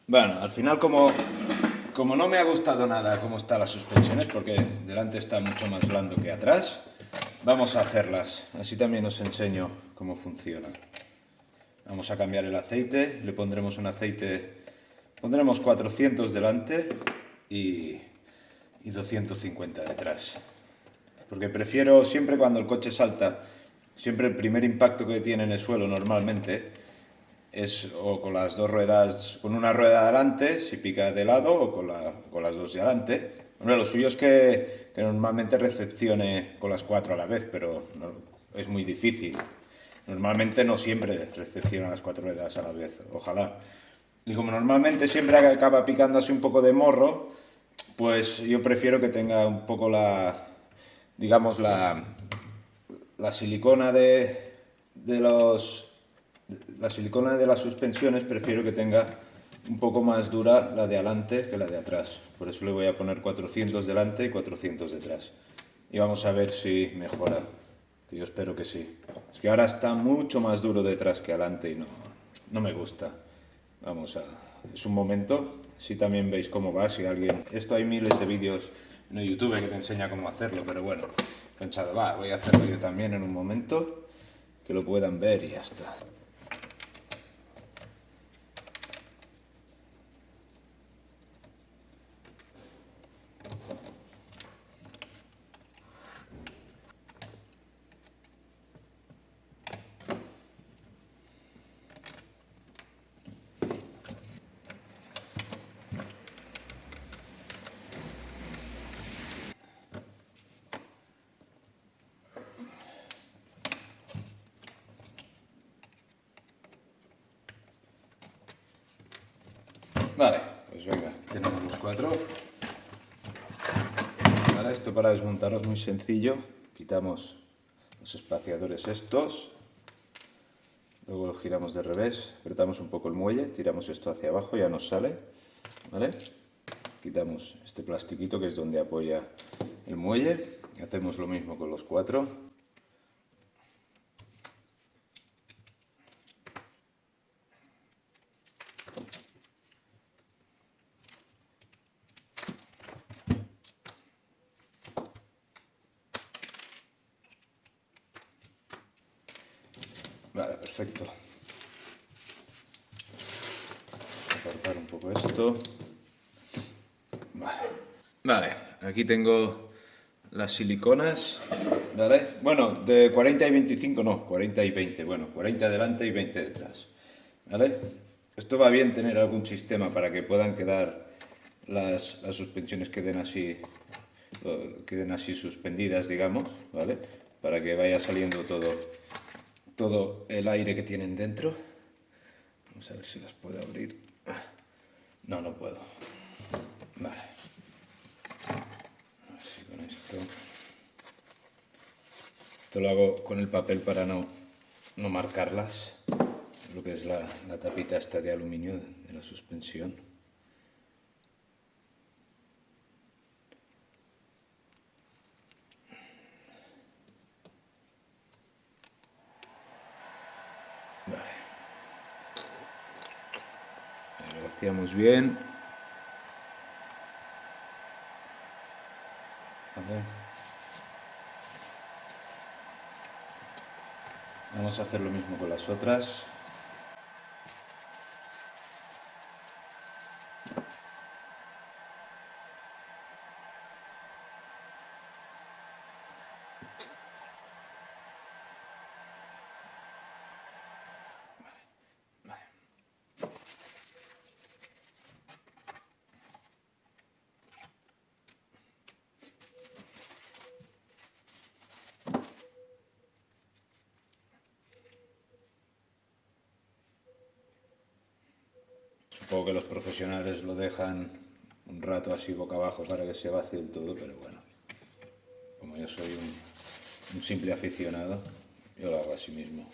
Bueno, al final como no me ha gustado nada cómo están las suspensiones, porque delante está mucho más blando que atrás, vamos a hacerlas. Así también os enseño cómo funciona. Vamos a cambiar el aceite, le pondremos un aceite, pondremos 400 delante y 250 detrás. Porque prefiero siempre cuando el coche salta, siempre el primer impacto que tiene en el suelo normalmente es o con las dos ruedas, con una rueda de adelante, si pica de lado, o con las dos de adelante. Hombre, lo suyo es que normalmente recepcione con las cuatro a la vez, pero es muy difícil. Normalmente no siempre recepciona las cuatro ruedas a la vez, ojalá. Y como normalmente siempre acaba picando así un poco de morro, pues yo prefiero que tenga un poco digamos, la silicona de los, la silicona de las suspensiones, prefiero que tenga un poco más dura la de adelante que la de atrás. Por eso le voy a poner 400 delante y 400 detrás. Y vamos a ver si mejora. Que yo espero que sí. Es que ahora está mucho más duro detrás que adelante y no me gusta. Vamos a... Es un momento. Si también veis cómo va, si alguien... Esto hay miles de vídeos en YouTube que te enseña cómo hacerlo, pero bueno, he pensado, va, voy a hacerlo yo también en un momento, que lo puedan ver y ya está. Vale, pues venga, tenemos los cuatro. Ahora esto para desmontarlo es muy sencillo. Quitamos los espaciadores estos. Luego lo giramos de revés, apretamos un poco el muelle, tiramos esto hacia abajo, ya nos sale. ¿Vale? Quitamos este plastiquito que es donde apoya el muelle. Y hacemos lo mismo con los cuatro. Vale, perfecto. Apartar un poco esto. Vale. Vale, aquí tengo las siliconas, ¿vale? Bueno, de 40 y 25 no, 40 y 20, bueno, 40 delante y 20 detrás, ¿vale? Esto va bien tener algún sistema para que puedan quedar las suspensiones queden así suspendidas, digamos, ¿vale? Para que vaya saliendo todo el aire que tienen dentro. Vamos a ver si las puedo abrir. No, no puedo. Vale. A ver si con esto... Esto lo hago con el papel para no marcarlas. Lo que es la tapita esta de aluminio de la suspensión. Vale. Ahí lo hacíamos bien. Vale. Vamos a hacer lo mismo con las otras. Supongo que los profesionales lo dejan un rato así boca abajo para que se vacíe el todo, pero bueno, como yo soy un simple aficionado, yo lo hago así mismo.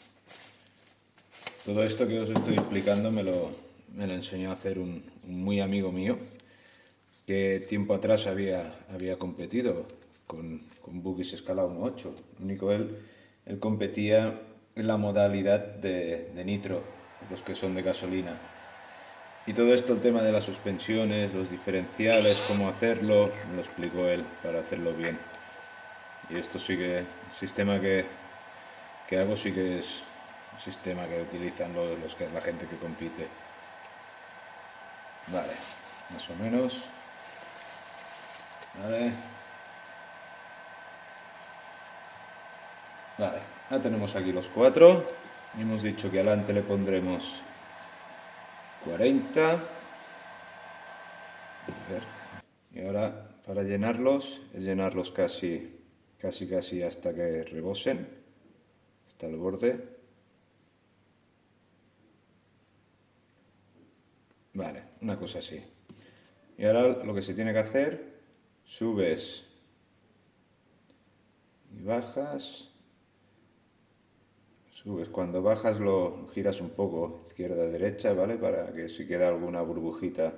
Todo esto que os estoy explicando me lo enseñó a hacer un muy amigo mío que tiempo atrás había competido con buggies escala 1.8. Lo único él competía en la modalidad de nitro, los que son de gasolina. Y todo esto, el tema de las suspensiones, los diferenciales, cómo hacerlo, me lo explicó él para hacerlo bien. Y esto sí que, el sistema que hago sí que es un sistema que utilizan la gente que compite. Vale, más o menos. Vale. Vale, ya tenemos aquí los 4. Hemos dicho que adelante le pondremos 40. A ver. Y ahora para llenarlos, es llenarlos casi hasta que rebosen, hasta el borde. Vale, una cosa así. Y ahora lo que se tiene que hacer, subes y bajas. Subes, cuando bajas lo giras un poco izquierda a derecha, ¿vale? Para que si queda alguna burbujita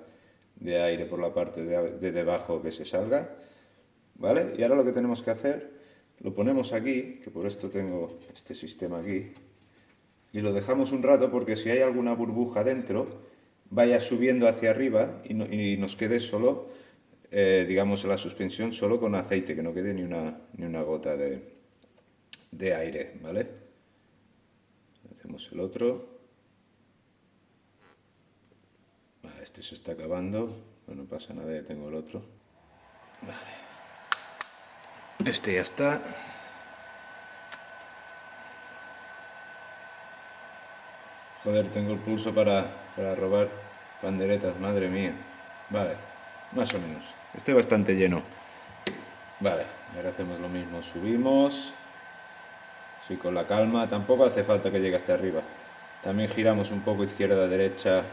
de aire por la parte de debajo que se salga, ¿vale? Y ahora lo que tenemos que hacer, lo ponemos aquí, que por esto tengo este sistema aquí, y lo dejamos un rato porque si hay alguna burbuja dentro, vaya subiendo hacia arriba y nos quede solo, digamos, la suspensión solo con aceite, que no quede ni una gota de aire, ¿vale? Hacemos el otro. Vale, este se está acabando. Bueno, no pasa nada, ya tengo el otro. Vale. Este ya está. Joder, tengo el pulso para robar panderetas, madre mía. Vale, más o menos. Estoy bastante lleno. Vale, ahora hacemos lo mismo. Subimos. Sí, con la calma. Tampoco hace falta que llegue hasta arriba. También giramos un poco izquierda a derecha,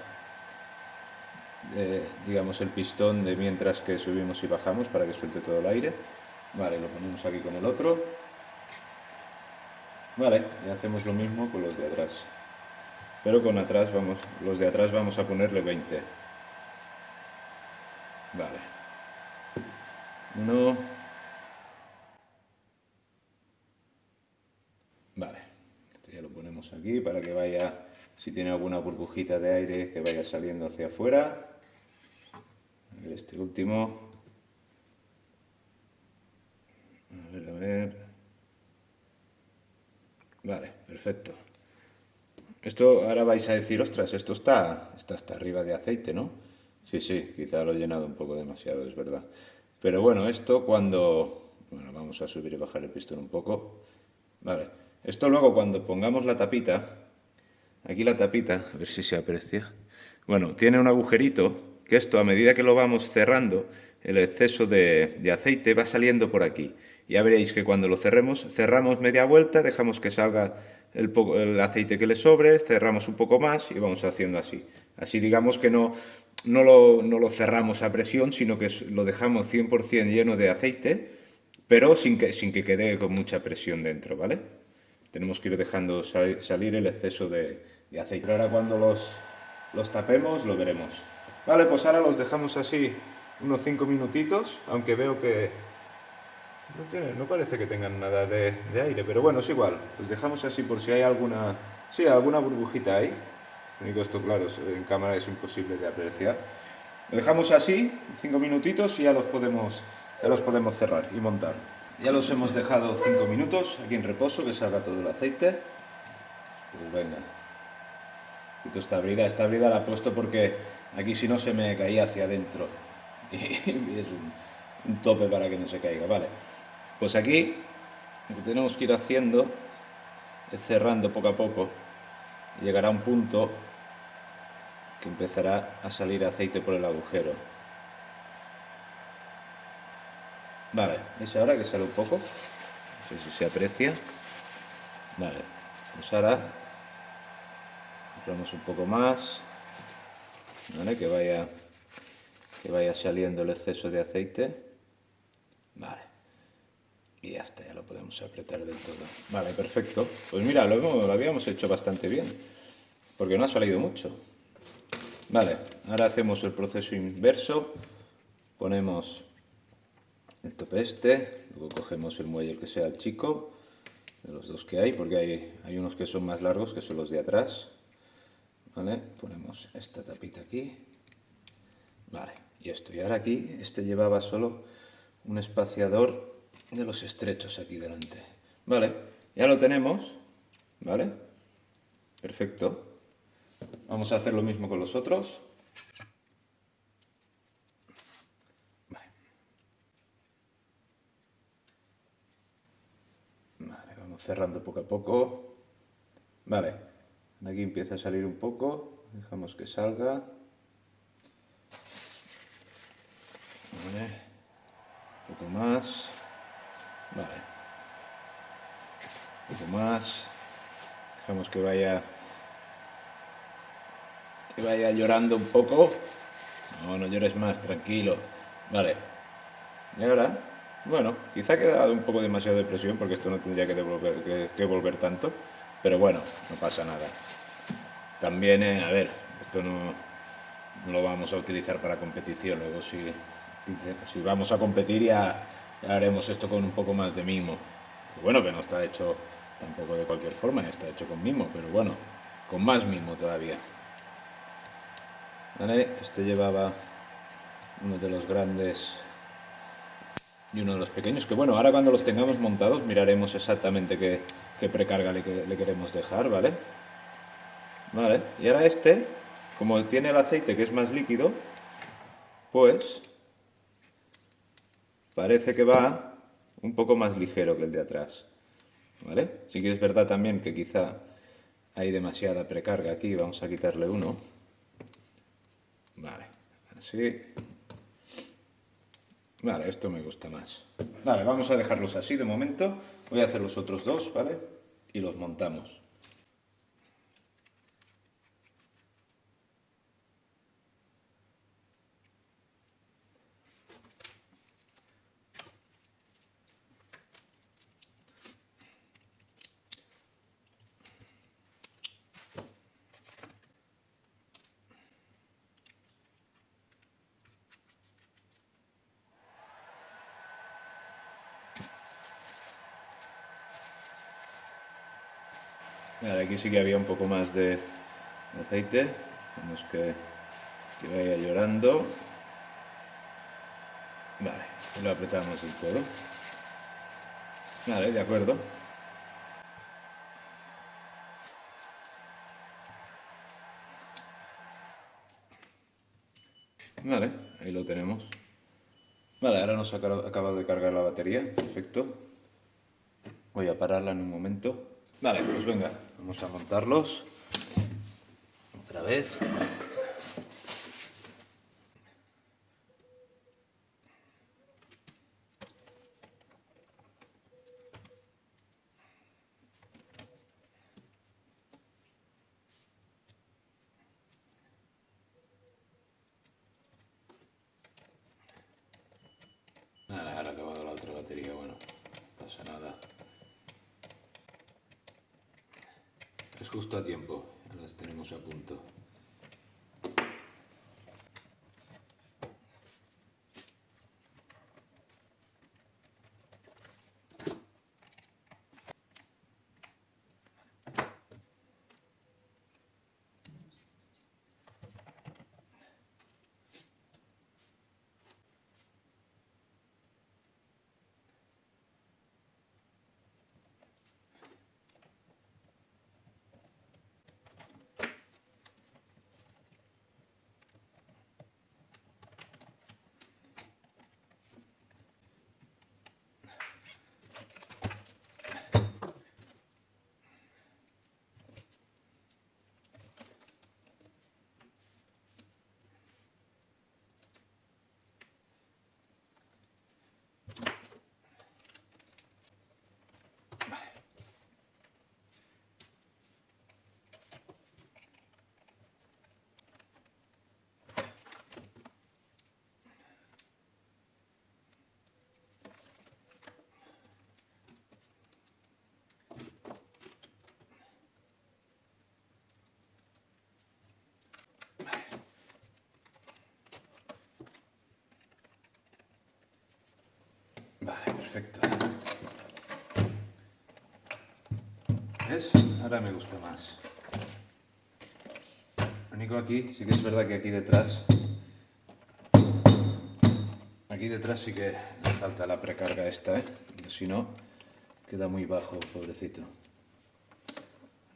digamos, el pistón de mientras que subimos y bajamos para que suelte todo el aire. Vale, lo ponemos aquí con el otro. Vale, y hacemos lo mismo con los de atrás. Pero con atrás vamos, los de atrás vamos a ponerle 20. Vale. Uno. Vale. Este ya lo ponemos aquí para que vaya, si tiene alguna burbujita de aire, que vaya saliendo hacia afuera. A ver este último. A ver, a ver. Vale, perfecto. Esto ahora vais a decir, ostras, esto está hasta arriba de aceite, ¿no? Sí, sí, quizá lo he llenado un poco demasiado, es verdad. Pero bueno, esto cuando... Bueno, vamos a subir y bajar el pistón un poco. Vale. Esto luego cuando pongamos la tapita, aquí la tapita, a ver si se aprecia. Bueno, tiene un agujerito que esto a medida que lo vamos cerrando, el exceso de aceite va saliendo por aquí. Ya veréis que cuando lo cerremos, cerramos media vuelta, dejamos que salga el aceite que le sobre, cerramos un poco más y vamos haciendo así. Así digamos que no lo cerramos a presión, sino que lo dejamos 100% lleno de aceite, pero sin que quede con mucha presión dentro, ¿vale? Tenemos que ir dejando salir el exceso de aceite. Pero ahora cuando los tapemos lo veremos. Vale, pues ahora los dejamos así unos 5 minutitos, aunque veo que no parece que tengan nada de aire, pero bueno, es igual. Los dejamos así por si hay alguna, sí, alguna burbujita ahí. Lo único esto, claro, en cámara es imposible de apreciar. Lo dejamos así, 5 minutitos y ya los podemos cerrar y montar. Ya los hemos dejado 5 minutos aquí en reposo, que salga todo el aceite. Pues venga. Quito esta brida la he puesto porque aquí si no se me caía hacia adentro. Y es un tope para que no se caiga. Vale. Pues aquí lo que tenemos que ir haciendo es cerrando poco a poco. Llegará un punto que empezará a salir aceite por el agujero. Vale, ¿veis ahora que sale un poco? No sé si se aprecia. Vale, pues ahora cerramos un poco más, ¿vale? Que vaya saliendo el exceso de aceite. Vale. Y ya está, ya lo podemos apretar del todo. Vale, perfecto. Pues mira, lo habíamos hecho bastante bien, porque no ha salido mucho. Vale, ahora hacemos el proceso inverso. Ponemos el tope este, luego cogemos el muelle que sea el chico, de los dos que hay, porque hay unos que son más largos, que son los de atrás. ¿vale? Ponemos esta tapita aquí. Vale, y esto. Y ahora aquí, este llevaba solo un espaciador de los estrechos aquí delante. Vale, ya lo tenemos, ¿vale? Perfecto. Vamos a hacer lo mismo con los otros. Vale, vamos cerrando poco a poco. Vale, aquí empieza a salir un poco. Dejamos que salga. Vale, un poco más. Vale, un poco más. Dejamos que vaya llorando un poco. No, no llores más, tranquilo. Vale. Y ahora, bueno, quizá ha quedado un poco demasiado de presión porque esto no tendría que volver tanto. Pero bueno, no pasa nada. También, a ver, esto no lo vamos a utilizar para competición. Luego si vamos a competir ya haremos esto con un poco más de mimo. Que bueno, que no está hecho tampoco de cualquier forma, está hecho con mimo, pero bueno, con más mimo todavía. ¿Vale? Este llevaba uno de los grandes y uno de los pequeños, que bueno, ahora cuando los tengamos montados miraremos exactamente qué precarga le queremos dejar, ¿vale? Vale, y ahora este, como tiene el aceite que es más líquido, pues parece que va un poco más ligero que el de atrás, ¿vale? Sí que es verdad también que quizá hay demasiada precarga aquí, vamos a quitarle uno. Vale, así. Vale, esto me gusta más. Vale, vamos a dejarlos así de momento. Voy a hacer los otros dos, ¿vale? Y los montamos. Vale, aquí sí que había un poco más de aceite. Vamos que vaya llorando. Vale, y lo apretamos del todo. Vale, de acuerdo. Vale, ahí lo tenemos. Vale, ahora nos ha acabado de cargar la batería. Perfecto. Voy a pararla en un momento. Vale, pues venga, vamos a montarlos. Otra vez. Vale, ahora ha acabado la otra batería, bueno, no pasa nada. Es justo a tiempo, ya las tenemos a punto. Vale, perfecto. ¿Ves? Ahora me gusta más. único aquí, sí que es verdad que aquí detrás sí que me falta la precarga esta, porque si no queda muy bajo, pobrecito.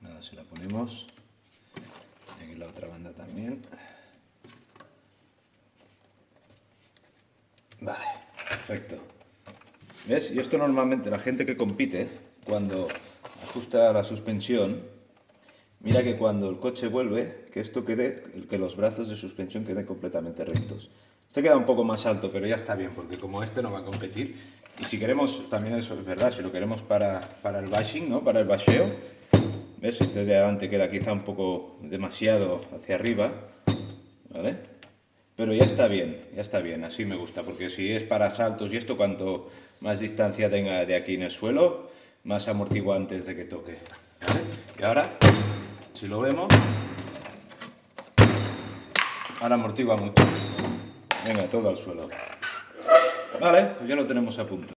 Nada, si la ponemos. Y aquí la otra banda también. Vale, perfecto. ¿Ves? Y esto normalmente la gente que compite, cuando ajusta la suspensión, mira que cuando el coche vuelve, que esto quede, que los brazos de suspensión queden completamente rectos. Este queda un poco más alto, pero ya está bien, porque como este no va a competir, y si queremos, también eso es verdad, si lo queremos para el bashing, ¿no? Para el basheo, ¿ves? Este de adelante queda quizá un poco demasiado hacia arriba, ¿vale? Pero ya está bien, así me gusta, porque si es para saltos y esto, cuanto más distancia tenga de aquí en el suelo, más amortigua antes de que toque, ¿vale? Y ahora, si lo vemos, ahora amortigua mucho. Venga, todo al suelo. Vale, pues ya lo tenemos a punto.